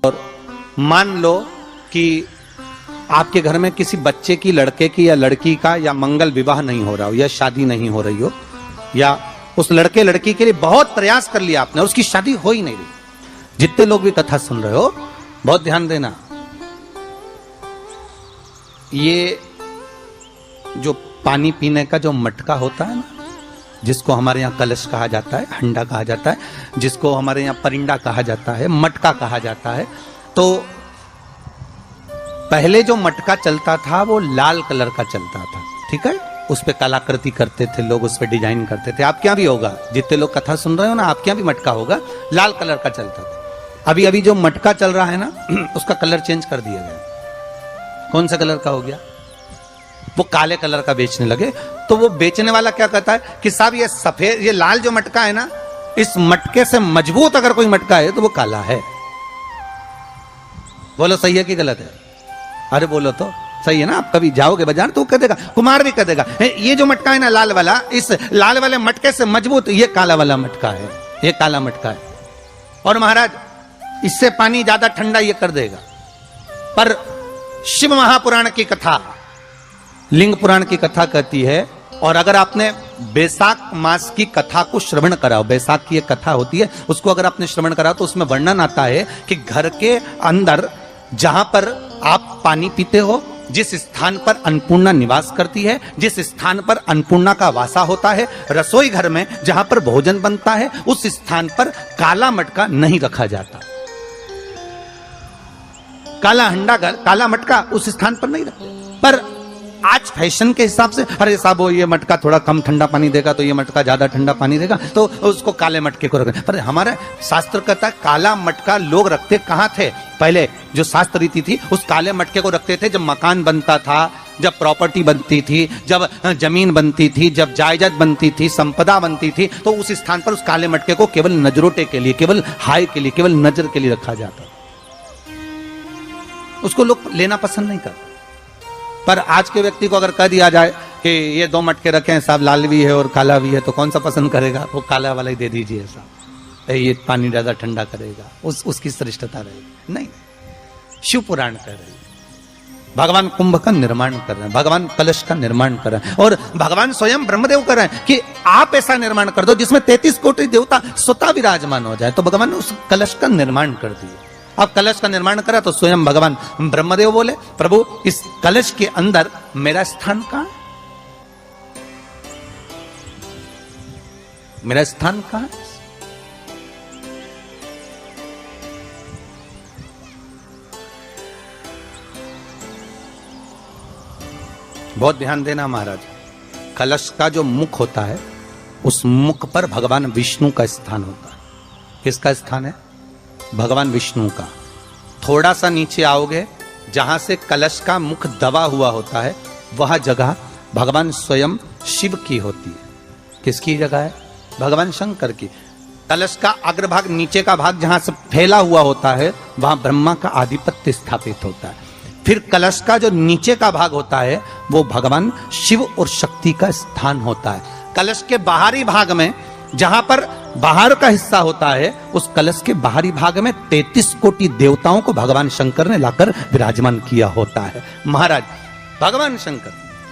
और मान लो कि आपके घर में किसी बच्चे की, लड़के की या लड़की का या मंगल विवाह नहीं हो रहा हो या शादी नहीं हो रही हो, या उस लड़के लड़की के लिए बहुत प्रयास कर लिया आपने, उसकी शादी हो ही नहीं रही। जितने लोग भी कथा सुन रहे हो बहुत ध्यान देना, ये जो पानी पीने का जो मटका होता है ना, जिसको हमारे यहाँ कलश कहा जाता है, हंडा कहा जाता है, जिसको हमारे यहाँ परिंडा कहा जाता है, मटका कहा जाता है, तो पहले जो मटका चलता था वो लाल कलर का चलता था, ठीक है। उस पे कलाकृति करते थे लोग, उस पे डिजाइन करते थे। आपके यहाँ भी होगा, जितने लोग कथा सुन रहे हो ना, आपके यहाँ भी मटका होगा, लाल कलर का चलता था। अभी अभी जो मटका चल रहा है ना, उसका कलर चेंज कर दिया गया। कौन सा कलर का हो गया? वो काले कलर का बेचने लगे। तो वो बेचने वाला क्या कहता है कि साहब ये सफेद, ये लाल जो मटका है ना, इस मटके से मजबूत अगर कोई मटका है तो वो काला है। बोलो सही है कि गलत है? अरे बोलो तो सही है ना। आप कभी जाओगे बाजार तो वो कह देगा, कुमार भी कह देगा, ये जो मटका है ना लाल वाला, इस लाल वाले मटके से मजबूत ये काला वाला मटका है, ये काला मटका है। और महाराज इससे पानी ज्यादा ठंडा ये कर देगा। पर शिव महापुराण की कथा, लिंग पुराण की कथा कहती है, और अगर आपने बैसाख मास की कथा को श्रवण कराओ, बैसाख की एक कथा होती है, उसको अगर आपने श्रवण कराओ तो उसमें वर्णन आता है कि घर के अंदर जहां पर आप पानी पीते हो, जिस स्थान पर अन्नपूर्णा निवास करती है, जिस स्थान पर अन्नपूर्णा का वासा होता है, रसोई घर में जहां पर भोजन बनता है, उस स्थान पर काला मटका नहीं रखा जाता। काला हंडा, काला मटका उस स्थान पर नहीं रखते। पर आज फैशन के हिसाब से, अरे साहब वो ये मटका थोड़ा कम ठंडा पानी देगा तो ये मटका ज्यादा ठंडा पानी देगा, तो उसको काले मटके को रखें। पर हमारा शास्त्र कहता है काला मटका लोग रखते कहां थे? पहले जो शास्त्र रीति थी, उस काले मटके को रखते थे जब मकान बनता था, जब प्रॉपर्टी बनती थी, जब जमीन बनती थी, जब जायदाद बनती थी, संपदा बनती थी, तो उस स्थान पर उस काले मटके को केवल नजरोटे के लिए, केवल हाय के लिए, केवल नजर के लिए रखा जाता। उसको लोग लेना पसंद नहीं करते। पर आज के व्यक्ति को अगर कह दिया जाए कि ये दो मटके रखे हैं साहब, लाल भी है और काला भी है, तो कौन सा पसंद करेगा? वो काला वाला ही दे दीजिए साहब, ये पानी ज्यादा ठंडा करेगा, उसकी श्रेष्ठता रहेगी। नहीं, शिव पुराण कह रहे हैं, भगवान कुंभ का निर्माण कर रहे हैं, भगवान कलश का निर्माण कर रहे हैं, और भगवान स्वयं ब्रह्मदेव कर रहे हैं कि आप ऐसा निर्माण कर दो जिसमें 33 कोटि देवता स्वतः विराजमान हो जाए। तो भगवान ने उस कलश का निर्माण कर दिया। अब कलश का निर्माण करा तो स्वयं भगवान ब्रह्मदेव बोले, प्रभु इस कलश के अंदर मेरा स्थान कहां है? मेरा स्थान कहां है? बहुत ध्यान देना महाराज, कलश का जो मुख होता है, उस मुख पर भगवान विष्णु का स्थान होता है। किसका स्थान है? भगवान विष्णु का। थोड़ा सा नीचे आओगे, जहां से कलश का मुख दबा हुआ होता है, वह जगह भगवान स्वयं शिव की होती है। किसकी जगह है? भगवान शंकर की। कलश का अग्रभाग, नीचे का भाग जहां से फैला हुआ होता है, वहां ब्रह्मा का आधिपत्य स्थापित होता है। फिर कलश का जो नीचे का भाग होता है, वो भगवान शिव और शक्ति का स्थान होता है। कलश के बाहरी भाग में, जहां पर बाहर का हिस्सा होता है, उस कलश के बाहरी भाग में 33 कोटि देवताओं को भगवान शंकर ने लाकर विराजमान किया होता है। महाराज भगवान शंकर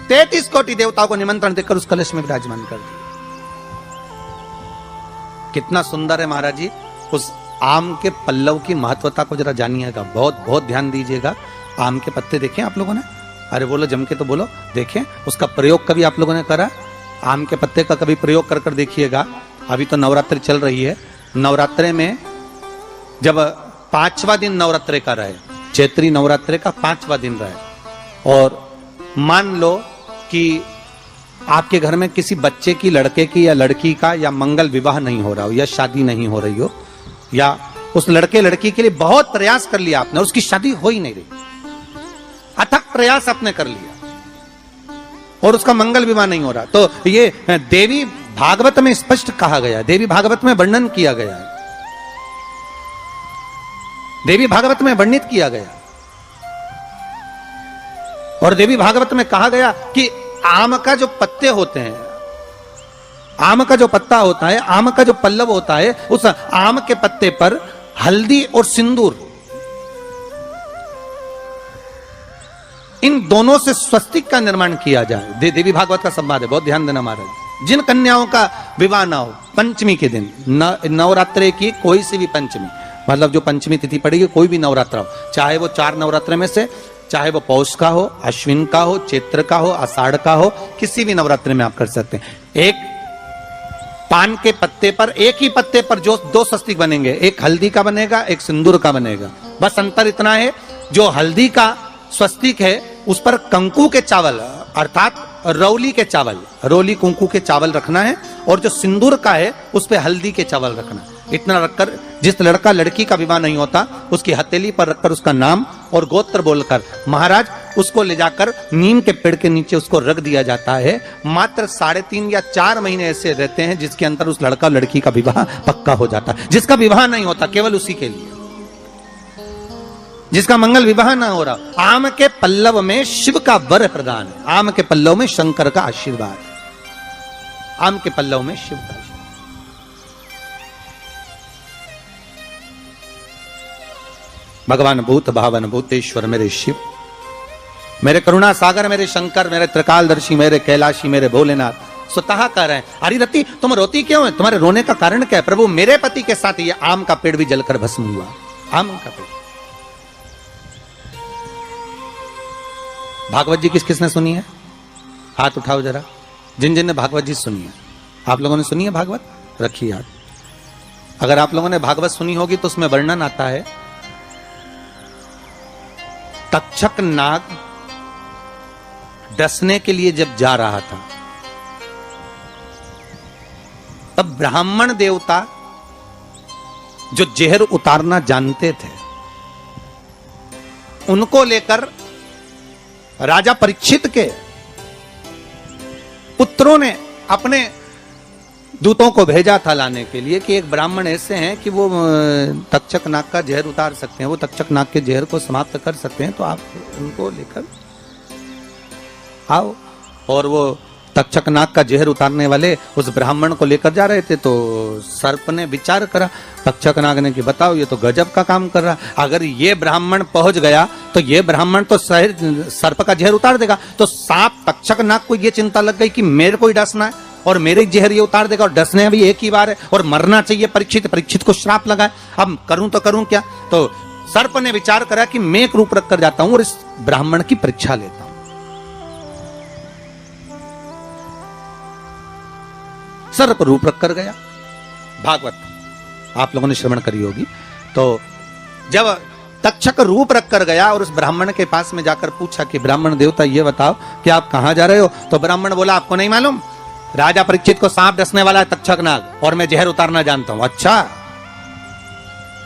33 कोटि देवताओं को निमंत्रण देकर उस कलश में विराजमान कर दिया। कितना सुंदर है महाराज जी। उस आम के पल्लव की महत्वता को जरा जानिएगा, बहुत बहुत ध्यान दीजिएगा। आम के पत्ते देखे आप लोगों ने? अरे बोलो जम के तो बोलो, देखें। उसका प्रयोग कभी आप लोगों ने करा? आम के पत्ते का कभी प्रयोग कर कर देखिएगा। अभी तो नवरात्रि चल रही है, नवरात्रे में जब 5वां दिन नवरात्रे का रहे, चैत्री नवरात्रे का 5वां दिन रहे, और मान लो कि आपके घर में किसी बच्चे की, लड़के की या लड़की का या मंगल विवाह नहीं हो रहा हो या शादी नहीं हो रही हो, या उस लड़के लड़की के लिए बहुत प्रयास कर लिया आपने, उसकी शादी हो ही नहीं रही, अथक प्रयास आपने कर लिया और उसका मंगल विवाह नहीं हो रहा, तो ये देवी भागवत में स्पष्ट कहा गया, देवी भागवत में वर्णन किया गया है, देवी भागवत में वर्णित किया गया। और देवी भागवत में कहा गया कि आम का जो पत्ते होते हैं, आम का जो पत्ता होता है, आम का जो पल्लव होता है, उस आम के पत्ते पर हल्दी और सिंदूर इन दोनों से स्वस्तिक का निर्माण किया जाए। देवी भागवत का संवाद है, बहुत ध्यान देना महाराज। जिन कन्याओं का विवाह ना हो पंचमी के दिन, नवरात्रे की कोई सी भी पंचमी, मतलब जो पंचमी तिथि पड़ेगी, कोई भी नवरात्र हो, चाहे वो 4 नवरात्र में से, चाहे वो पौष का हो, अश्विन का हो, चैत्र का हो, आषाढ़ का हो, किसी भी नवरात्र में आप कर सकते हैं। एक पान के पत्ते पर, एक ही पत्ते पर जो 2 स्वस्तिक बनेंगे, एक हल्दी का बनेगा, एक सिंदूर का बनेगा। बस अंतर इतना है, जो हल्दी का स्वस्तिक है उस पर कंकु के चावल अर्थात रौली के चावल, रोली कुंकू के चावल रखना है, और जो सिंदूर का है उस पे हल्दी के चावल रखना है। इतना रखकर जिस लड़का लड़की का विवाह नहीं होता उसकी हथेली पर रखकर उसका नाम और गोत्र बोलकर महाराज उसको ले जाकर नीम के पेड़ के नीचे उसको रख दिया जाता है। मात्र 3.5 या 4 महीने ऐसे रहते हैं जिसके अंदर उस लड़का लड़की का विवाह पक्का हो जाता है। जिसका विवाह नहीं होता केवल उसी के लिए, जिसका मंगल विवाह ना हो रहा। आम के पल्लव में शिव का वर प्रदान है, आम के पल्लव में शंकर का आशीर्वाद, आम के पल्लव में शिव का। भगवान भूत भावन भूतेश्वर मेरे शिव, मेरे करुणा सागर, मेरे शंकर, मेरे त्रिकालदर्शी, मेरे कैलाशी, मेरे भोलेनाथ स्वतः कह रहे हैं, अरे रति तुम रोती क्यों है, तुम्हारे रोने का कारण क्या है? प्रभु मेरे पति के साथ ये आम का पेड़ भी जलकर भस्म हुआ। आम का पेड़। भागवत जी किस किसने सुनी है? हाथ उठाओ जरा, जिन जिन ने भागवत जी सुनी है। आप लोगों ने सुनी है भागवत? रखिए हाथ। अगर आप लोगों ने भागवत सुनी होगी तो उसमें वर्णन आता है, तक्षक नाग डसने के लिए जब जा रहा था तब ब्राह्मण देवता जो जहर उतारना जानते थे उनको लेकर राजा परीक्षित के पुत्रों ने अपने दूतों को भेजा था लाने के लिए कि एक ब्राह्मण ऐसे हैं कि वो तक्षक नाग का जहर उतार सकते हैं, वो तक्षक नाग के जहर को समाप्त कर सकते हैं, तो आप उनको लेकर आओ। और वो तक्षक नाग का जहर उतारने वाले उस ब्राह्मण को लेकर जा रहे थे। तो सर्प ने विचार करा, तक्षक नाग ने कि बताओ ये तो गजब का काम कर रहा, अगर ये ब्राह्मण पहुंच गया तो ये ब्राह्मण तो सर्प का जहर उतार देगा। तो सांप तक्षक नाग को ये चिंता लग गई कि मेरे को ही डसना है और मेरे जहर ये उतार देगा, और डसने भी एक ही बार है और मरना चाहिए परीक्षित को श्राप लगाए, अब करूं तो करूं क्या। तो सर्प ने विचार करा कि मैं एक रूप रख कर जाता हूं और इस ब्राह्मण की परीक्षा लेता हूं। सर्प रूप रख कर गया। भागवत आप लोगों ने श्रवण करी होगी। तो जब तक्षक रूप रख कर गया और उस ब्राह्मण के पास में जाकर पूछा कि ब्राह्मण देवता ये बताओ कि आप कहां जा रहे हो? तो ब्राह्मण बोला आपको नहीं मालूम, राजा परीक्षित को सांप डसने वाला है तक्षक नाग और मैं जहर उतारना जानता हूं। अच्छा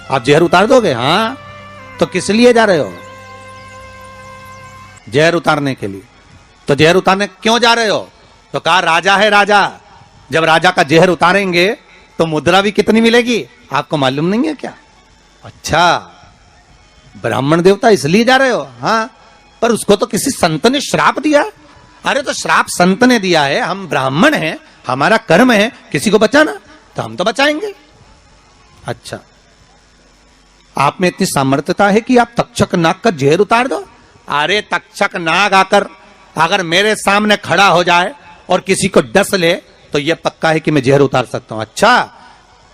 आप जहर उतार दोगे? हाँ। तो किस लिए जा रहे हो? जहर उतारने के लिए। तो जहर उतारने क्यों जा रहे हो? तो कहा राजा है राजा, जब राजा का जहर उतारेंगे तो मुद्रा भी कितनी मिलेगी आपको मालूम नहीं है क्या? अच्छा ब्राह्मण देवता इसलिए जा रहे हो? हाँ। पर उसको तो किसी संत ने श्राप दिया। अरे तो श्राप संत ने दिया है, हम ब्राह्मण हैं, हमारा कर्म है किसी को बचाना, तो हम तो बचाएंगे। अच्छा आप में इतनी सामर्थ्यता है कि आप तक्षक नाग का जहर उतार दो? अरे तक्षक नाग आकर अगर मेरे सामने खड़ा हो जाए और किसी को डस ले तो यह पक्का है कि मैं जहर उतार सकता हूं। अच्छा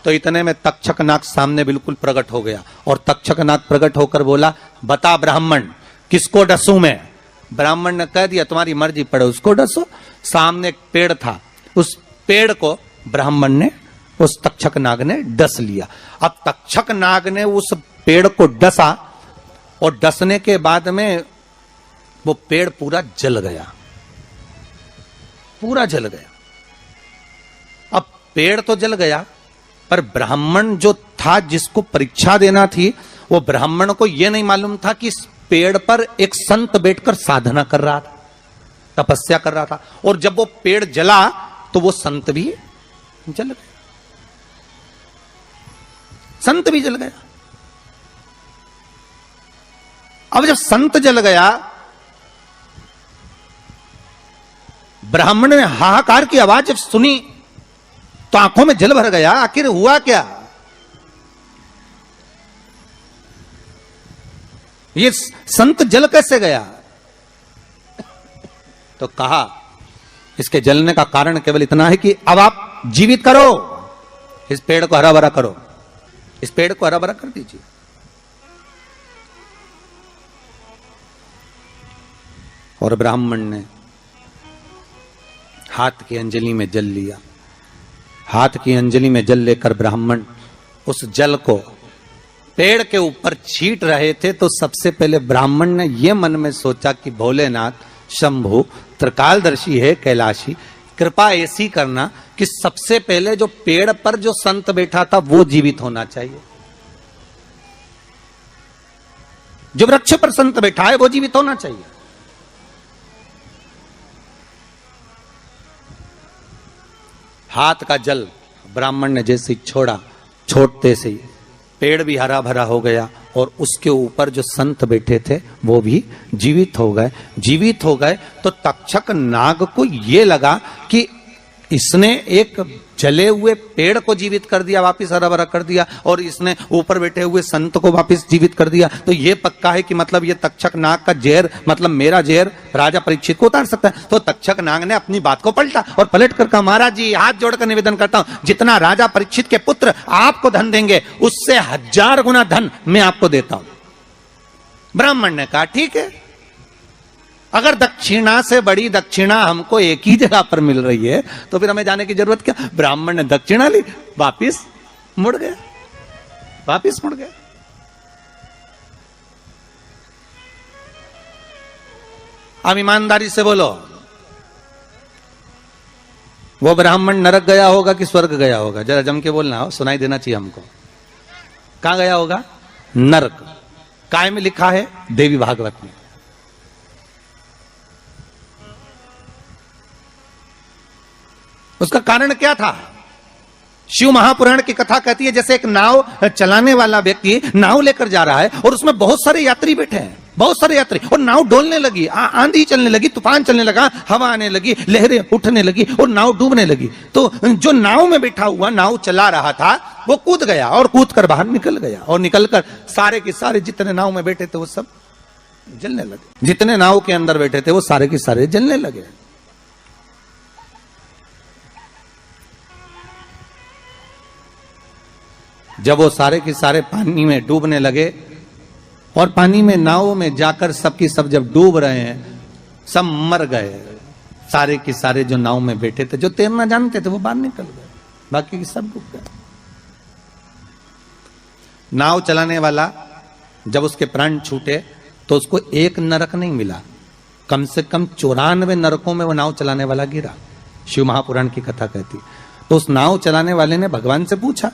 तो इतने में तक्षक नाग सामने बिल्कुल प्रकट हो गया और तक्षक नाग प्रकट होकर बोला बता ब्राह्मण किसको डसूं मैं? ब्राह्मण ने कह दिया तुम्हारी मर्जी पड़े उसको डसो। सामने एक पेड़ था, उस पेड़ को ब्राह्मण ने उस तक्षक नाग ने डस लिया। अब तक्षक नाग ने उस पेड़ को डसा और डसने के बाद में वो पेड़ पूरा जल गया, पूरा जल गया। अब पेड़ तो जल गया पर ब्राह्मण जो था जिसको परीक्षा देना थी वो ब्राह्मण को यह नहीं मालूम था कि इस पेड़ पर एक संत बैठकर साधना कर रहा था, तपस्या कर रहा था, और जब वो पेड़ जला तो वो संत भी जल गया, संत भी जल गया। अब जब संत जल गया ब्राह्मण ने हाहाकार की आवाज जब सुनी तो आंखों में जल भर गया। आखिर हुआ क्या? ये संत जल कैसे गया? तो कहा इसके जलने का कारण केवल इतना है कि अब आप जीवित करो, इस पेड़ को हरा भरा करो, इस पेड़ को हरा भरा कर दीजिए। और ब्राह्मण ने हाथ की अंजलि में जल लिया। हाथ की अंजलि में जल लेकर ब्राह्मण उस जल को पेड़ के ऊपर छींट रहे थे, तो सबसे पहले ब्राह्मण ने यह मन में सोचा कि भोलेनाथ, शंभु, त्रिकालदर्शी है, कैलाशी, कृपा ऐसी करना कि सबसे पहले जो पेड़ पर जो संत बैठा था वो जीवित होना चाहिए। जो वृक्ष पर संत बैठा है वो जीवित होना चाहिए। हाथ का जल ब्राह्मण ने जैसे ही छोड़ा, छोड़ते से ही पेड़ भी हरा भरा हो गया और उसके ऊपर जो संत बैठे थे वो भी जीवित हो गए। जीवित हो गए तो तक्षक नाग को ये लगा कि इसने एक जले हुए पेड़ को जीवित कर दिया, वापिस हरा भरा कर दिया, और इसने ऊपर बैठे हुए संत को वापिस जीवित कर दिया। तो ये पक्का है कि मतलब ये तक्षक नाग का जहर, मतलब मेरा जहर राजा परीक्षित को उतार सकता है। तो तक्षक नाग ने अपनी बात को पलटा और पलट कर कहा, महाराज जी हाथ जोड़कर निवेदन करता हूं, जितना राजा परीक्षित के पुत्र आपको धन देंगे उससे 1000 गुना धन मैं आपको देता हूं। ब्राह्मण ने कहा ठीक है, अगर दक्षिणा से बड़ी दक्षिणा हमको एक ही जगह पर मिल रही है तो फिर हमें जाने की जरूरत क्या। ब्राह्मण ने दक्षिणा ली, वापिस मुड़ गया, वापिस मुड़ गया। अब ईमानदारी से बोलो, वो ब्राह्मण नरक गया होगा कि स्वर्ग गया होगा? जरा जम के बोलना हो, सुनाई देना चाहिए हमको। कहां गया होगा? नरक। काय में लिखा है? देवी भागवत में। उसका कारण क्या था? शिव महापुराण की कथा कहती है जैसे एक नाव चलाने वाला व्यक्ति नाव लेकर जा रहा है और उसमें बहुत सारे यात्री बैठे हैं, बहुत सारे यात्री, और नाव डोलने लगी, आंधी चलने लगी, तूफान चलने लगा, हवा आने लगी, लहरें उठने लगी और नाव डूबने लगी। तो जो नाव में बैठा हुआ नाव चला रहा था वो कूद गया और कूद कर बाहर निकल गया, और निकलकर सारे के सारे जितने नाव में बैठे थे वो सब जलने लगे। जितने नाव के अंदर बैठे थे वो सारे के सारे जलने लगे। जब वो सारे के सारे पानी में डूबने लगे और पानी में नाव में जाकर सबकी सब जब डूब रहे हैं, सब मर गए। सारे के सारे जो नाव में बैठे थे, जो तैरना जानते थे वो बाहर निकल गए, बाकी के सब डूब गए। नाव चलाने वाला जब उसके प्राण छूटे तो उसको एक नरक नहीं मिला, कम से कम 94 नरकों में वो नाव चलाने वाला गिरा। शिव महापुराण की कथा कहती। तो उस नाव चलाने वाले ने भगवान से पूछा